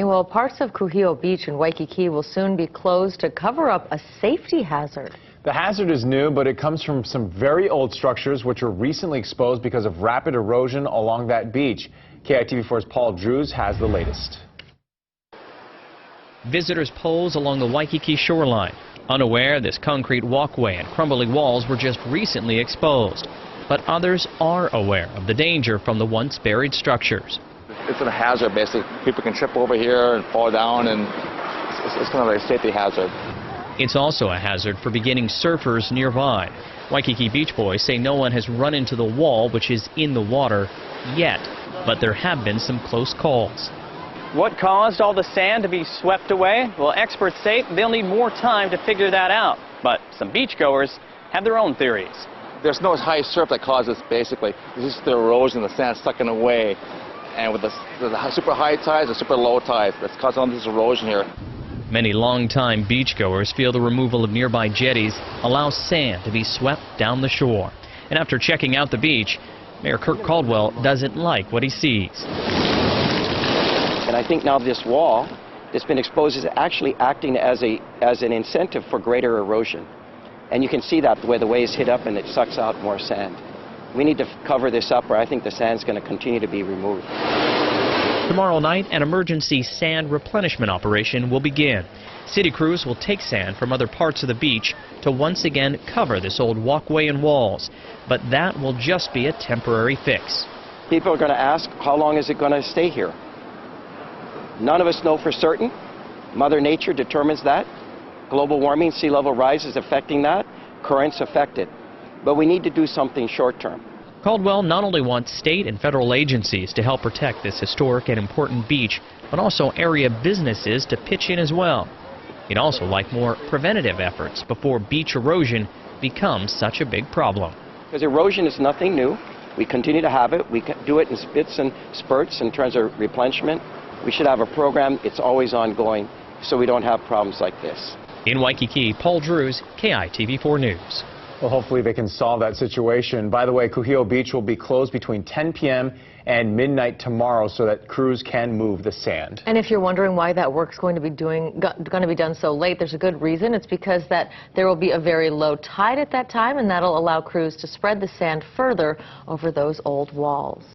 Well, parts of Kuhio Beach in Waikiki will soon be closed to cover up a safety hazard. The hazard is new, but it comes from some very old structures which were recently exposed because of rapid erosion along that beach. KITV4's Paul Drews has the latest. Visitors pose along the Waikiki shoreline, unaware this concrete walkway and crumbling walls were just recently exposed. But others are aware of the danger from the once buried structures. It's a hazard, basically. People can trip over here and fall down, and it's kind of a safety hazard. It's also a hazard for beginning surfers nearby. Waikiki Beach boys say no one has run into the wall, which is in the water, yet. But there have been some close calls. What caused all the sand to be swept away? Well, experts say they'll need more time to figure that out. But some beachgoers have their own theories. There's no high surf that causes, basically. It's just the erosion, the sand sucking away. And with the super high tides and super low tides, that's causing all this erosion here. Many longtime beachgoers feel the removal of nearby jetties allows sand to be swept down the shore. And after checking out the beach, Mayor Kirk Caldwell doesn't like what he sees. And I think now this wall that's been exposed is actually acting as an incentive for greater erosion. And you can see that the way the waves hit up and it sucks out more sand. We need to cover this up, or I think the sand's going to continue to be removed. Tomorrow night, an emergency sand replenishment operation will begin. City crews will take sand from other parts of the beach to once again cover this old walkway and walls. But that will just be a temporary fix. People are going to ask, how long is it going to stay here? None of us know for certain. Mother Nature determines that. Global warming, sea level rise is affecting that. Currents affect it. But we need to do something short term. Caldwell not only wants state and federal agencies to help protect this historic and important beach, but also area businesses to pitch in as well. He'd also like more preventative efforts before beach erosion becomes such a big problem. Because erosion is nothing new. We continue to have it. We do it in spits and spurts in terms of replenishment. We should have a program. It's always ongoing, so we don't have problems like this. In Waikiki, Paul Drews, KITV4 News. Well, hopefully they can solve that situation. By the way, Kuhio Beach will be closed between 10 p.m. and midnight tomorrow so that crews can move the sand. And if you're wondering why that work's going to be done so late, there's a good reason. It's because there will be a very low tide at that time, and that'll allow crews to spread the sand further over those old walls.